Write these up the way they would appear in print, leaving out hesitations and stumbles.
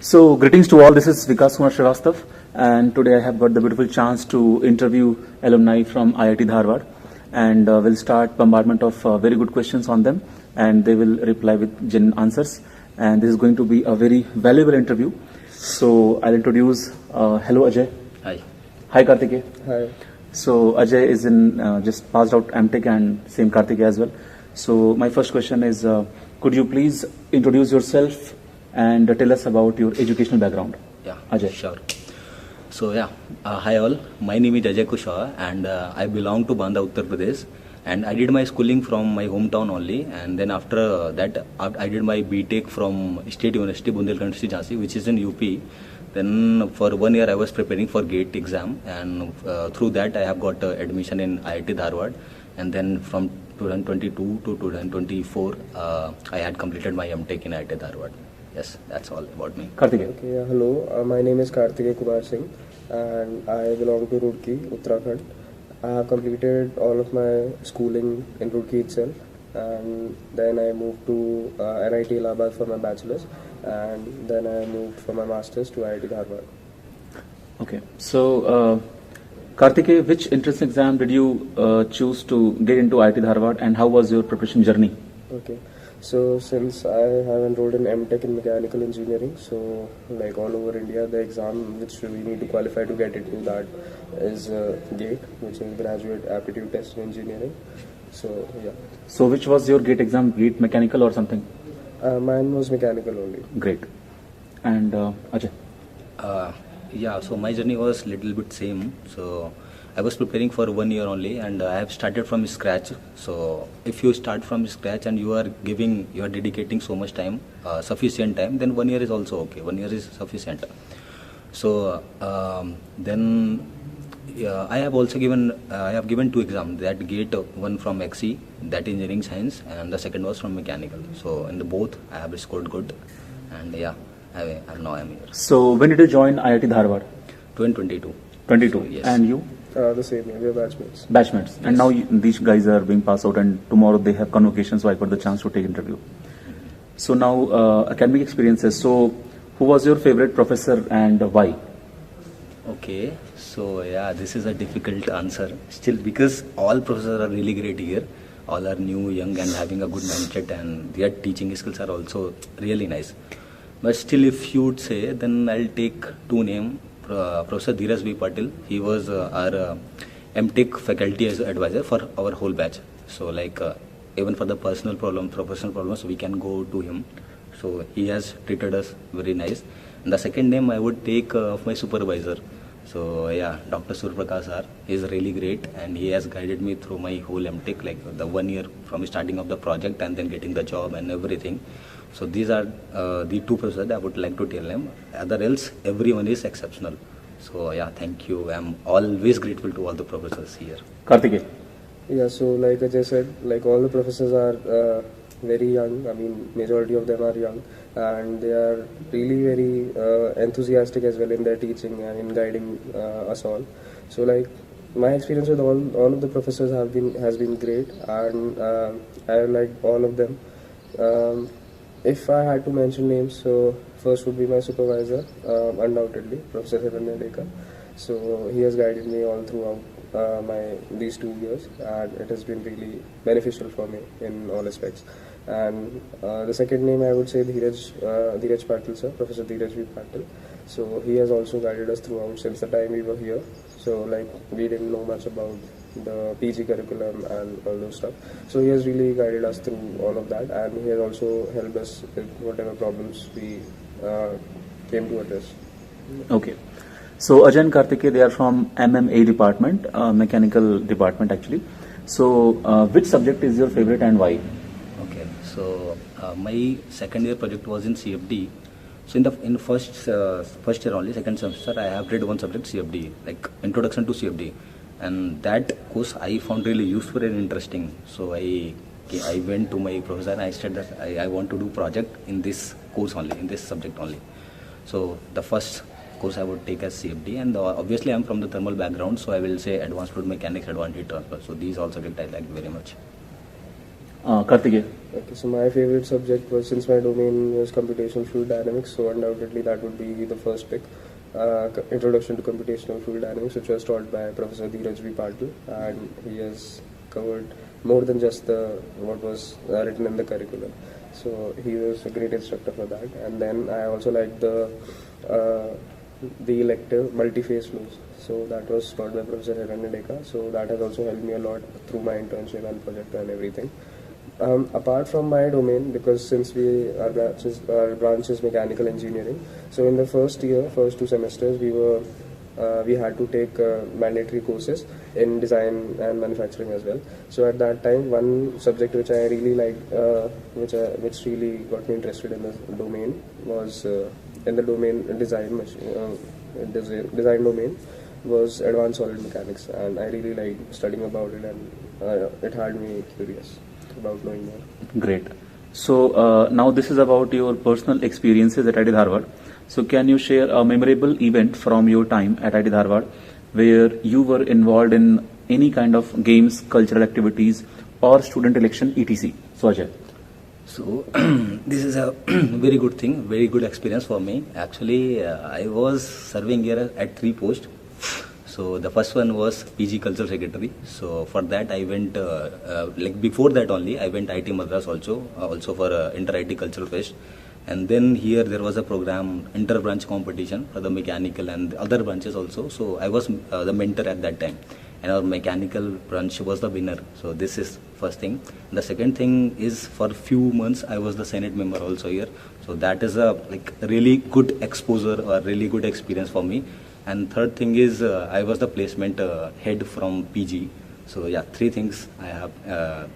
So, greetings to all. This is Vikas Kumar Srivastav, and today I have got the beautiful chance to interview alumni from IIT Dharwad, and we'll start bombardment of very good questions on them, and they will reply with genuine answers. And this is going to be a very valuable interview. So, I'll introduce. Hello, Ajay. Hi. Hi, Kartikeya. Hi. So, Ajay is in just passed out MTech, and same Kartikeya as well. So, my first question is, could you please introduce yourself and tell us about your educational background? Yeah, Ajay. sure. So hi all. My name is Ajay Kushwaha, and I belong to Banda, Uttar Pradesh. And I did my schooling from my hometown only, and then after that I did my BTech from State University Bundelkhand से Jhansi, which is in UP. Then for 1 year I was preparing for GATE exam, and through that I have got admission in IIT Dharwad. And then from 2022 to 2024 I had completed my MTech in IIT Dharwad. Yes, that's all about me. Kartikeya. Okay, hello. My name is Kartikeya and I belong to Roorkee, Uttarakhand. I have completed all of my schooling in Roorkee itself, and then I moved to NIT Allahabad for my bachelor's, and then I moved for my master's to IIT Dharwad. Okay. So, Kartikeya, which entrance exam did you choose to get into IIT Dharwad, and how was your preparation journey? Okay. So since I have enrolled in MTech in mechanical engineering, so like all over India, the exam which we need to qualify to get into that is GATE, which is Graduate Aptitude Test in Engineering. So yeah. So which was your GATE exam? GATE mechanical or something? Mine was mechanical only. Great. And Ajay? Yeah, so my journey was little bit same. So I was preparing for 1 year only, and I have started from scratch. So if you start from scratch and you are dedicating so much time, sufficient time, then 1 year is also okay. 1 year is sufficient. So then I have also given 2 exams. That GATE, one from XE, that engineering science, and the second was from mechanical. So in the both I have scored good, and yeah, now I'm here. So when did you join IIT Dharwad? 2022. 22. So, yes. And you? The same, we are batchmates. Batchmates. And now these guys are being passed out, and tomorrow they have convocation, so I got the chance to take interview. So now academic experiences. So who was your favorite professor and why? Okay, so yeah, this is a difficult answer still, because all professors are really great here. All are new, young, and having a good mindset, and their teaching skills are also really nice. But still, if you would say, then I'll take 2 names. Professor Dheeraj B. Patil, he was our MTech faculty advisor for our whole batch. So like even for the professional problems, we can go to him. So he has treated us very nice. And the second name I would take of my supervisor. So yeah, Dr. Surprakash sir, he is really great, and he has guided me through my whole MTech, like the 1 year from starting of the project and then getting the job and everything. So these are the 2 professors that I would like to tell them. Other else, everyone is exceptional. So yeah, thank you. I'm always grateful to all the professors here. Kartikeya. Yeah, so like Ajay said, like all the professors are very young. I mean, majority of them are young, and they are really very enthusiastic as well in their teaching and in guiding us all. So like my experience with all of the professors has been great, and I like all of them. If I had to mention names, so first would be my supervisor, undoubtedly, Professor Hiranya Deka. So he has guided me all throughout these 2 years, and it has been really beneficial for me in all aspects. And the second name I would say Dheeraj Patil sir, Professor Dheeraj V. Patil. So he has also guided us throughout since the time we were here. So like we didn't know much about the PG curriculum and all those stuff. So he has really guided us through all of that, and he has also helped us with whatever problems we came to address. Okay. So Ajay and Kartikeya, they are from MMA department, mechanical department actually. So which subject is your favorite and why? Okay, so my second year project was in CFD. So in first year only, second semester, I have read one subject, CFD, like Introduction to CFD, and that course I found really useful and interesting. So I went to my professor and I said that I want to do project in this course only, in this subject only. So the first course I would take as CFD, and obviously I'm from the thermal background, so I will say advanced fluid mechanics, advanced heat transfer. So these all subjects I like very much. Kartikeya. Okay, so my favorite subject was, since my domain was computational fluid dynamics, so undoubtedly that would be the first pick. Introduction to Computational Fluid Dynamics, which was taught by Professor Dheeraj V. Patil, and he has covered more than just what was written in the curriculum. So he was a great instructor for that. And then I also liked the elective multi-phase flows. So that was taught by Professor Hiranyadeka. So that has also helped me a lot through my internship and project and everything. Apart from my domain, because since our branch is mechanical engineering, so in the first year, first 2 semesters, we had to take mandatory courses in design and manufacturing as well. So at that time, one subject which I really liked, which really got me interested in the domain, was in the domain design domain, was advanced solid mechanics, and I really liked studying about it, and it had me curious about knowing more. Great. So now this is about your personal experiences at IIT Dharwad. So can you share a memorable event from your time at IIT Dharwad where you were involved in any kind of games, cultural activities, or student election, etc. So Ajay. So this is a very good thing, very good experience for me. Actually, I was serving here at 3 posts. So the first one was PG Cultural Secretary. So for that I went, before that only, I went IT Madras also for Inter-IT Cultural Fest. And then here there was a program, inter-branch competition for the mechanical and other branches also. So I was the mentor at that time. And our mechanical branch was the winner. So this is first thing. The second thing is, for few months I was the Senate member also here. So that is a really good exposure or really good experience for me. And third thing is, I was the placement head from PG. So yeah, 3 things I have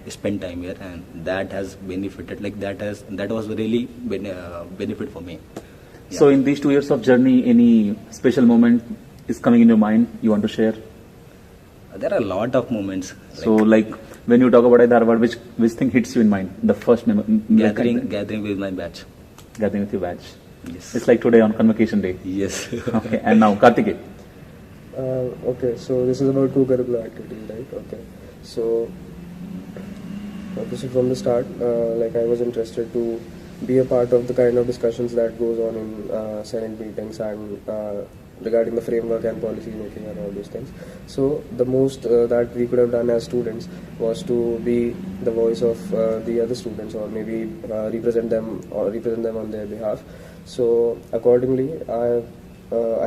spent time here, and that has benefited. That was really benefit for me. Yeah. So in these 2 years of journey, any special moment is coming in your mind you want to share? There are a lot of moments. So when you talk about IIT Dharwad, which thing hits you in mind? The first Gathering with my batch. Gathering with your batch. Yes. It's like today on Convocation Day. Yes. Okay, and now Kartikeya. Okay, so this is about co-curricular activities, right? Okay, so from the start, I was interested to be a part of the kind of discussions that goes on in Senate meetings and regarding the framework and policy making and all those things. So the most that we could have done as students was to be the voice of the other students, or maybe represent them on their behalf. So accordingly, I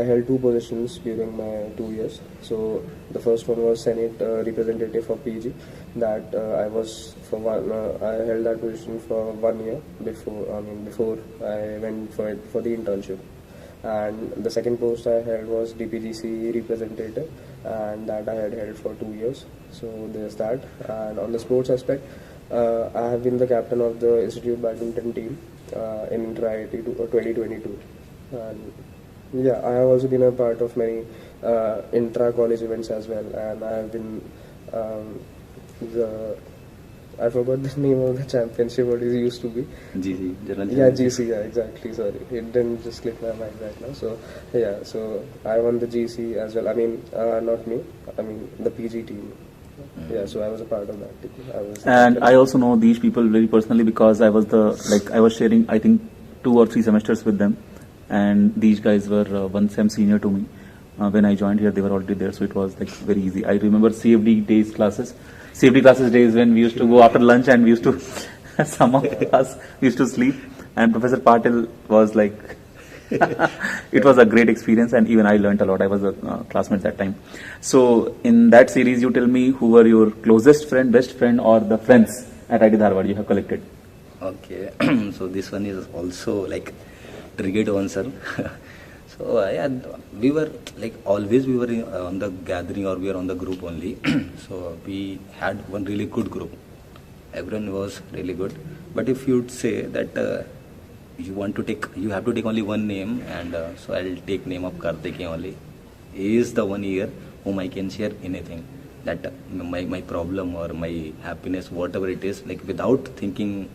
held 2 positions during my 2 years. So the first one was Senate representative for PG. That I was I held that position for 1 year before I went for the internship. And the second post I held was DPGC representative, and that I had held for 2 years. So there's that. And on the sports aspect, I have been the captain of the Institute badminton team in Inter-IIT 2022. And yeah, I have also been a part of many intra-college events as well, and I have been I forgot the name of the championship, what it used to be. GC, General Yeah, GC, yeah, exactly, sorry. It didn't just click my mind right now. So, yeah, so I won the GC as well. I mean, not me, the PG team. Yeah, so I was a part of that team. And I also know these people very personally because I was I was sharing, I think, 2 or 3 semesters with them. And these guys were 1 sem senior to me. When I joined here, they were already there, so it was very easy. I remember CFD classes days when we used to go after lunch, and we used to, some of us used to sleep, and Professor Patil was it was a great experience, and even I learned a lot. I was a classmate that time. So in that series, you tell me who were your closest friend, best friend, or the friends at IIT Dharwad you have collected. Okay, so this one is also tricky to answer. So yeah, we were always we were on the gathering, or we were on the group only. So we had one really good group. Everyone was really good. But if you'd say that you have to take only one name, and so I'll take name of Kartikeya only. He is the one here whom I can share anything. That my problem or my happiness, whatever it is, without thinking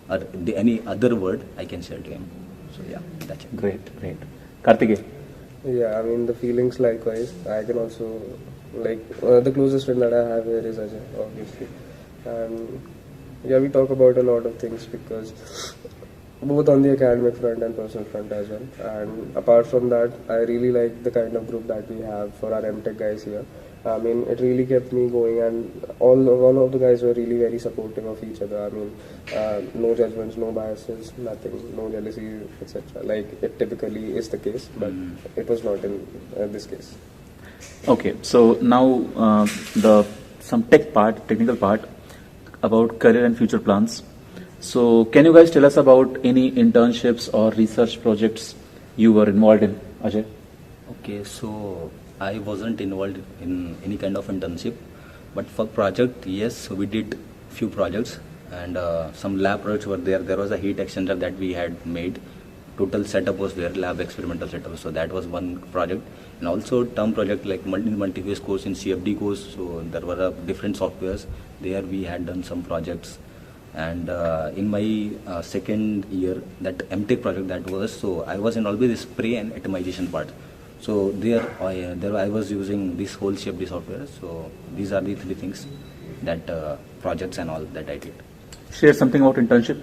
or any other word, I can share to him. So yeah, that's it. Great. Kartikeya. Yeah, the feelings likewise. I can also, the closest friend that I have here is Ajay, obviously. And Yeah, we talk about a lot of things because both on the academic front and personal front as well. And apart from that, I really like the kind of group that we have for our MTech guys here. I mean, it really kept me going, and all of the guys were really very supportive of each other. I mean, no judgments, no biases, nothing, no jealousy, etc. Like it typically is the case, but it was not in this case. Okay, so now some technical part about career and future plans. So can you guys tell us about any internships or research projects you were involved in, Ajay? Okay, so I wasn't involved in any kind of internship, but for project, yes, we did few projects, and some lab projects were there. There was a heat exchanger that we had made. Total setup was there, lab experimental setup. So that was one project, and also term project like multi-phase course in CFD course. So there were different softwares. There we had done some projects. And in my second year, that MTech project that was, so I was involved with the spray and atomization part. So there I was using this whole CFD software. So these are the three things that projects and all that I did. Share something about internship.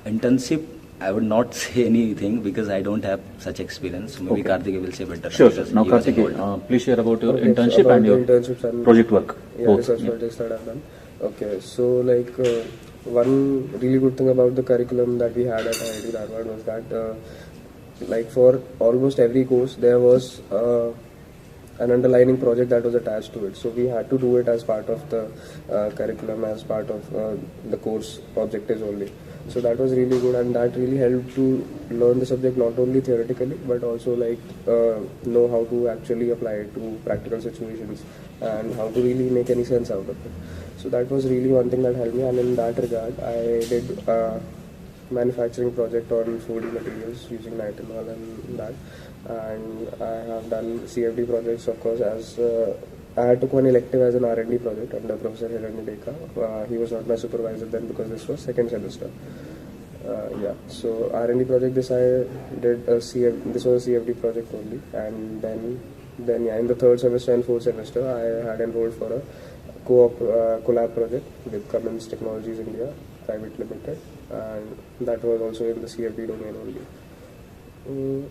Internship, I would not say anything because I don't have such experience. Maybe Okay. Kartikeya will say better. Sure. because Now, he was Kartikeya, involved. please share about your Okay, so internship about and the your internships and project work. Yeah, Both. research projects that I've done. Okay, so like one really good thing about the curriculum that we had at IIT Dharwad was that like for almost every course there was an underlining project that was attached to it. So we had to do it as part of the curriculum, as part of the course objectives only. So that was really good, and that really helped to learn the subject not only theoretically but also like know how to actually apply it to practical situations and how to really make any sense out of it. So that was really one thing that helped me, and in that regard I did manufacturing project on 4D materials using nitinol and that, and I have done CFD projects of course, as I took one elective as an R&D project under Professor Deka. He was not my supervisor then because this was second semester. Yeah, so R&D project, this I did this was a CFD project only, and then yeah, in the third semester and fourth semester I had enrolled for a collab project with Cummins Technologies India Private Limited, and that was also in the CFD domain only.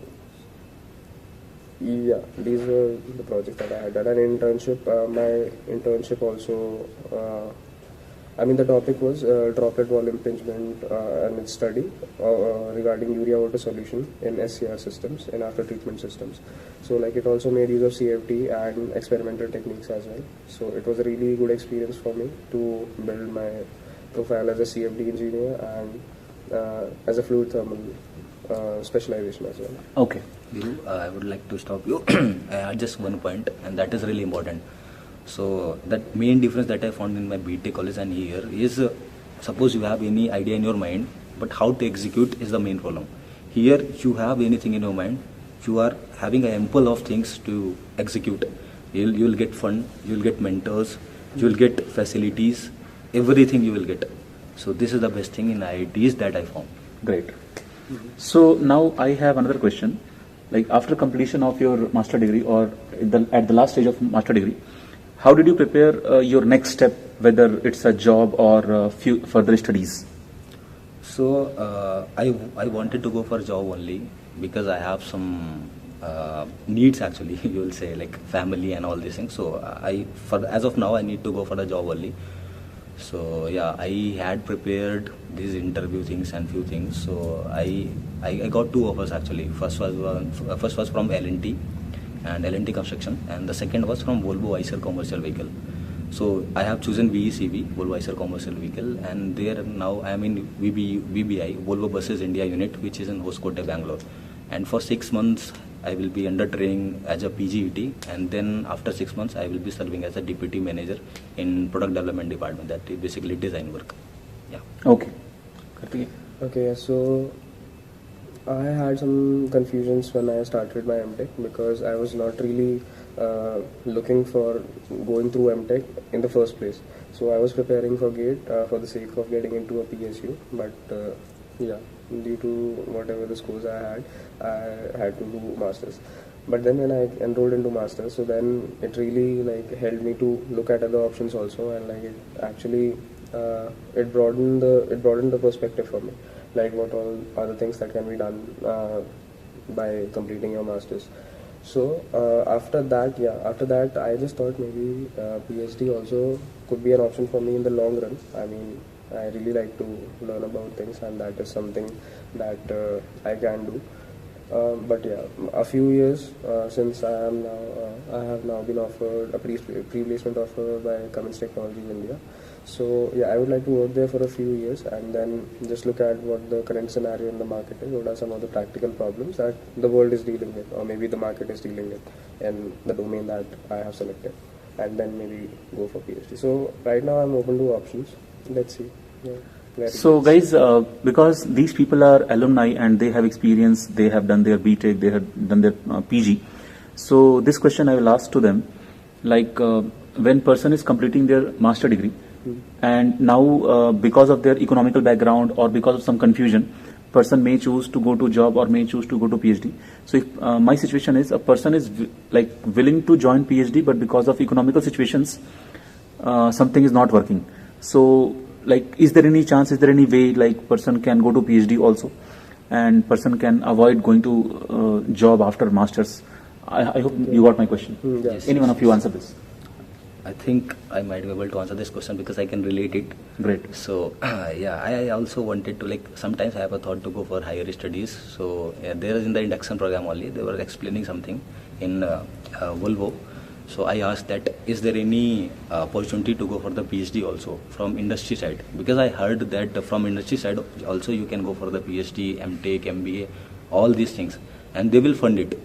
Yeah, these were the projects that I had done. An internship, my internship also, I mean the topic was droplet wall impingement and its study regarding urea water solution in SCR systems and after treatment systems. So like it also made use of CFD and experimental techniques as well. So it was a really good experience for me to build my profile as a CFD engineer and as a fluid thermal specialization as well. Okay. Viru, I would like to stop you. I add just one point, and that is really important. So that main difference that I found in my BTech college and here is, suppose you have any idea in your mind, but how to execute is the main problem. Here you have anything in your mind, you are having an ample of things to execute. You'll get fund, you'll get mentors, you'll get facilities, everything you will get. So this is the best thing in IITs that I found. Great. So now I have another question. Like after completion of your master degree or at the last stage of master degree, how did you prepare your next step, whether it's a job or further studies? So I wanted to go for job only because I have some needs actually. You will say like family and all these things. So as of now I need to go for a job only. So yeah, I had prepared these interview things and few things. So I got two offers actually. First was from L&T and L&T Construction, and the second was from Volvo Eicher Commercial Vehicle. So I have chosen VECV, Volvo Eicher Commercial Vehicle, and there now I am in VBI, Volvo Buses India Unit, which is in Hoskote, Bangalore. And for 6 months I will be under training as a PGET, and then after 6 months I will be serving as a deputy manager in product development department. That is basically design work. Yeah. Okay. Kartikeya. Okay, so I had some confusions when I started my MTech because I was not really looking for going through MTech in the first place. So I was preparing for GATE for the sake of getting into a PSU, but yeah, due to whatever the scores I had to do masters. But then when I enrolled into masters, so then it really like helped me to look at other options also, and like it actually it broadened the perspective for me, like what all are the things that can be done by completing your masters. So after that I just thought maybe PhD also could be an option for me in the long run. I mean, I really like to learn about things, and that is something that I can do. But yeah, a few years since I have now been offered a pre-placement offer by Cummins Technologies India. So yeah, I would like to work there for a few years and then just look at what the current scenario in the market is, what are some of the practical problems that the world is dealing with, or maybe the market is dealing with in the domain that I have selected, and then maybe go for PhD. So right now I'm open to options. Let's see. Yeah. So guys, because these people are alumni and they have experience, they have done their BTech, they have done their PG. So this question I will ask to them, like when person is completing their master degree, and now because of their economical background or because of some confusion, person may choose to go to job or may choose to go to PhD. So if my situation is a person is willing to join PhD, but because of economical situations, something is not working. So is there any chance, is there any way person can go to PhD also and person can avoid going to job after masters? I hope you got my question. Yes. Any one of you answer this? I think I might be able to answer this question because I can relate it. Great. So yeah, I also wanted to sometimes I have a thought to go for higher studies. So yeah, there is in the induction program only, they were explaining something in Volvo. So I asked that is there any opportunity to go for the PhD also from industry side, because I heard that from industry side also you can go for the PhD, MTech, MBA, all these things, and they will fund it.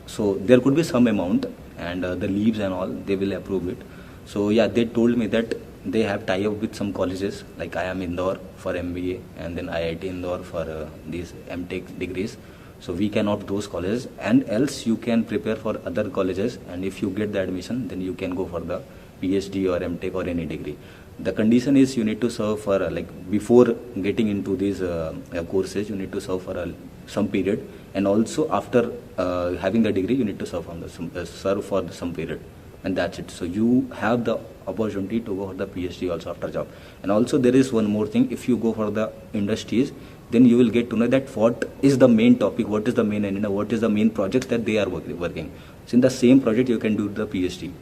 So there could be some amount and the leaves and all, they will approve it. So yeah, they told me that they have tie-up with some colleges, like I am Indore for MBA and then IIT Indore for these MTech degrees. So we can opt those colleges, and else you can prepare for other colleges, and if you get the admission, then you can go for the PhD or MTech or any degree. The condition is you need to serve for before getting into these courses, you need to serve for some period, and also after having the degree, you need to serve for some period, and that's it. So you have the opportunity to go for the PhD also after job. And also there is one more thing: if you go for the industries, then you will get to know that what is the main topic, what is the main agenda, what is the main project that they are working. So in the same project you can do the PhD,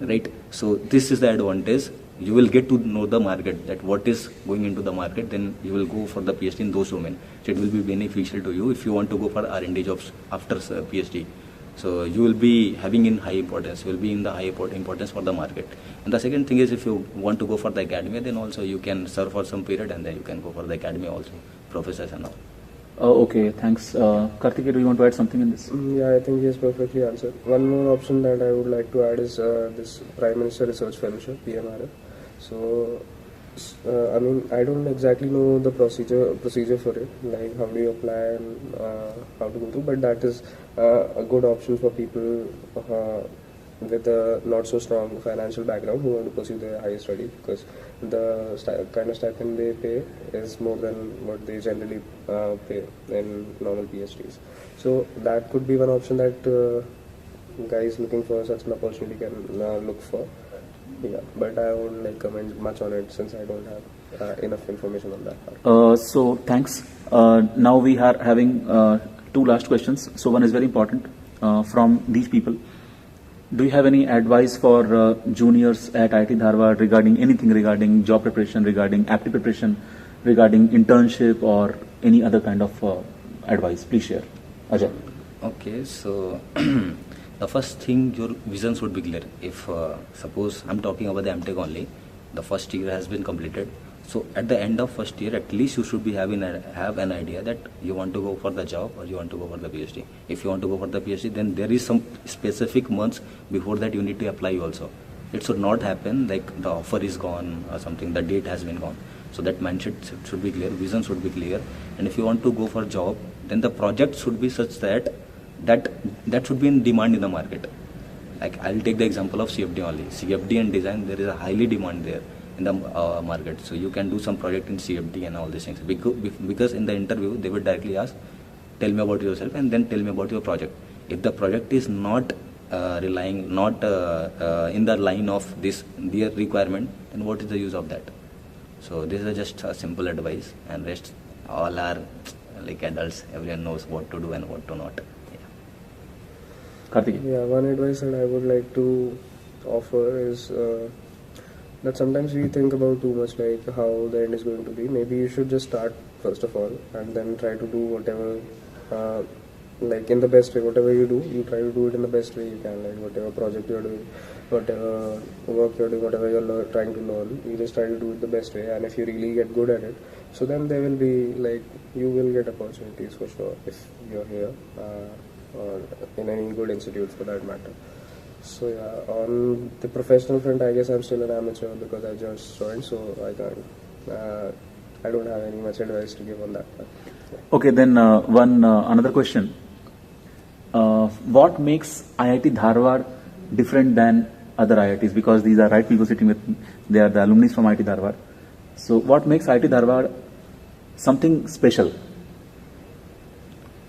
right? So this is the advantage. You will get to know the market, that what is going into the market, then you will go for the PhD in those domains. So it will be beneficial to you if you want to go for R&D jobs after PhD. So you will be having in high importance, you will be in the high importance for the market. And the second thing is, if you want to go for the academia, then also you can serve for some period and then you can go for the academia also, professors and all. Okay, thanks. Kartikeya, do you want to add something in this? Yeah, I think he has perfectly answered. One more option that I would like to add is this Prime Minister Research Fellowship, PMRF. So, I mean, I don't exactly know the procedure for it, like how do you apply and how to go through, but that is a good option for people with a not so strong financial background who want to pursue their higher study, because the kind of stipend they pay is more than what they generally pay in normal PhDs. So that could be one option that guys looking for such an opportunity can look for. Yeah, but I won't comment much on it since I don't have enough information on that part. So thanks. Now we are having two last questions. So one is very important from these people. Do you have any advice for juniors at IIT Dharwad regarding anything, regarding job preparation, regarding aptitude preparation, regarding internship, or any other kind of advice? Please share. Ajay. Okay, so the first thing, your vision should be clear. If suppose I'm talking about the MTech only, the first year has been completed. So at the end of first year, at least you should be have an idea that you want to go for the job or you want to go for the PhD. If you want to go for the PhD, then there is some specific months before that you need to apply also. It should not happen like the offer is gone or something, the date has been gone. So that mindset should be clear, vision should be clear. And if you want to go for job, then the project should be such that should be in demand in the market. Like I'll take the example of CFD only. CFD and design, there is a highly demand there in the market. So you can do some project in CFD and all these things. Because in the interview, they will directly ask, tell me about yourself and then tell me about your project. If the project is not in the line of their requirement, then what is the use of that? So this is just a simple advice, and rest all are like adults. Everyone knows what to do and what to not. Yeah. Kartikeya. Yeah, one advice that I would like to offer is that sometimes we think about too much, like how the end is going to be. Maybe you should just start first of all, and then try to do whatever, like in the best way. Whatever you do, you try to do it in the best way you can. Like whatever project you're doing, whatever work you're doing, whatever you're trying to learn, you just try to do it the best way. And if you really get good at it, so then there will be like you will get opportunities for sure if you're here or in any good institute for that matter. So yeah, on the professional front, I guess I'm still an amateur because I just joined, so I can't. I don't have any much advice to give on that part. Yeah. Okay, then another question. What makes IIT Dharwad different than other IITs? Because these are right people sitting with me. They are the alumni from IIT Dharwad. So what makes IIT Dharwad something special?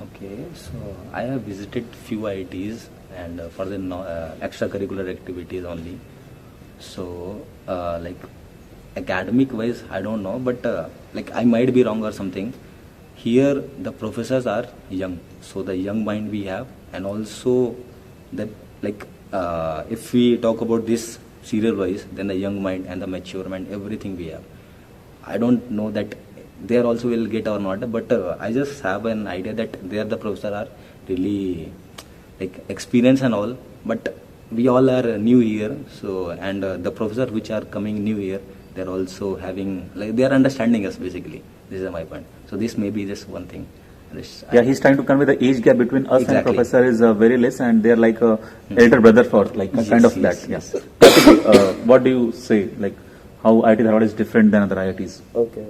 Okay, so I have visited few IITs and for the extracurricular activities only. So like academic wise, I don't know, but like I might be wrong or something. Here the professors are young, so the young mind we have, and also that like if we talk about this serial wise, then the young mind and the mature mind, everything we have. I don't know that there also will get or not, but I just have an idea that there the professors are really like experienced and all, but we all are new here, so and the professors which are coming new here, they're also having like they are understanding us basically. This is my point. So this may be just one thing. Yeah, he's trying to convey the age gap between us Exactly. and professor is very less, and they're like a elder brother for like a kind of Yes, that. yes. Yeah. What do you say? Like how IIT Dharwad is different than other IITs? Okay.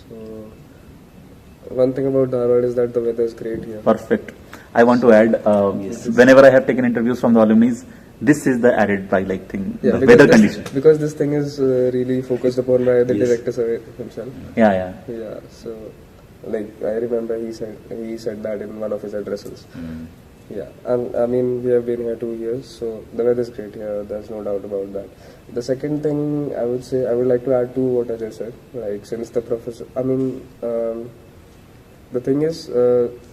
So one thing about Dharwad is that the weather is great here. Perfect. I want to add. Yes. Whenever I have taken interviews from the alumni, this is the added by like thing. Yeah, the because weather this, condition. because this thing is really focused upon by the Yes. director sir himself. Yeah. Yeah, so like I remember he said that in one of his addresses. Yeah, and I mean we have been here 2 years, so the weather is great here. There's no doubt about that. The second thing I would say, I would like to add to what Ajay said. Like since the professor, I mean, the thing is,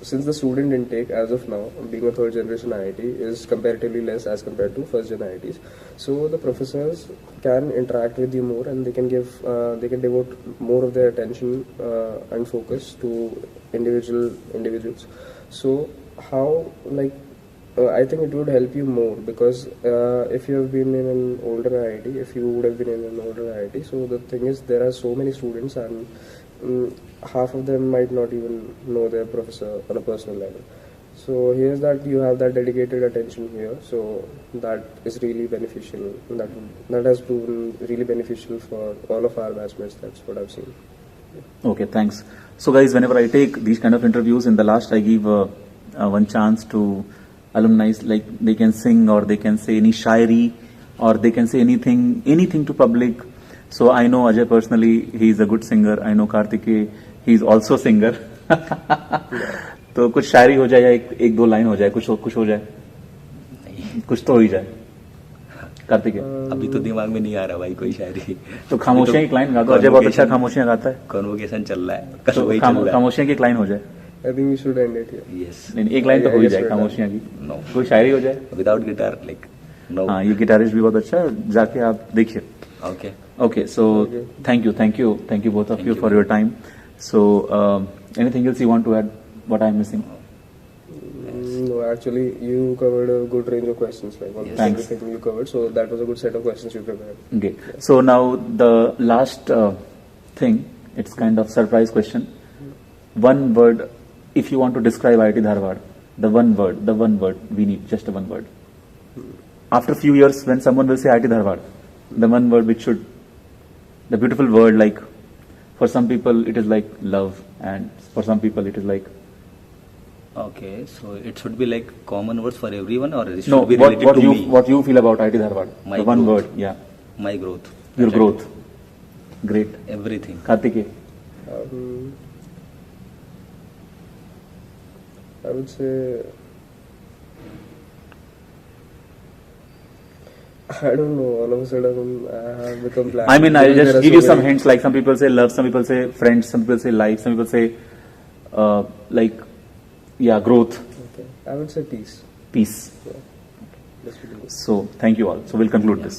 since the student intake as of now, being a third generation IIT, is comparatively less as compared to first gen IITs, so the professors can interact with you more, and they can devote more of their attention and focus to individuals. So how like I think it would help you more because if you have been in an older IIT, if you would have been in an older IIT, so the thing is there are so many students and half of them might not even know their professor on a personal level. So here's that you have that dedicated attention here, so that is really beneficial. That has proven really beneficial for all of our batchmates. That's what I've seen. Okay, thanks. So guys, whenever I take these kind of interviews, in the last I give one chance to alumni, like they can sing or they can say any shairi or they can say anything to public. So I know Ajay personally, he is a good singer. I know Kartikeya, he is also a singer. तो कुछ शायरी हो जाए या एक दो line हो जाए, कुछ हो जाए, कुछ तो हो ही जाए. कार्तिकेय अभी तो दिमाग में नहीं आ रहा भाई कोई शायरी. तो खामोशियां की लाइन गा दो. अजय बहुत अच्छा खामोशियां गाता है. कन्वोकेशन चल रहा है, कल तो वही चल रहा है. खामोशियां की एक लाइन हो जाए. I think we should end it here. Yes. नहीं, एक लाइन तो हो ही Yes, जाए sure, खामोशियां की. No. कोई शायरी हो जाए. Without guitar, like no. हाँ, ये गिटारिस्ट भी बहुत अच्छा है, जाके आप देखिए. Okay. Okay, so Okay. thank you both of Thank you you. for your time. So anything else you want to add? What I'm missing? No, actually, you covered a good range of questions, like almost Thanks. everything you covered. So that was a good set of questions you prepared. Okay. So now the last thing, it's kind of surprise question. One word, if you want to describe IIT Dharwad, the one word we need, just one word. After a few years, when someone will say IIT Dharwad, the one word which should, the beautiful word, like for some people it is like love, and for some people it is like. Okay, so it should be like common words for everyone, or it should No, be related to me. what you feel about IIT Dharwad? My The one growth. word, yeah. My growth. Your That's it. growth. Great. Everything. Kartikeya. I would say I don't know. All of a sudden, I have become black. I mean, I'll There just are give so you some many- hints. Like some people say love, some people say friends, some people say life, some people say growth, Okay. I would say peace. peace. Yeah. Let's begin. So thank you all. So we'll conclude this.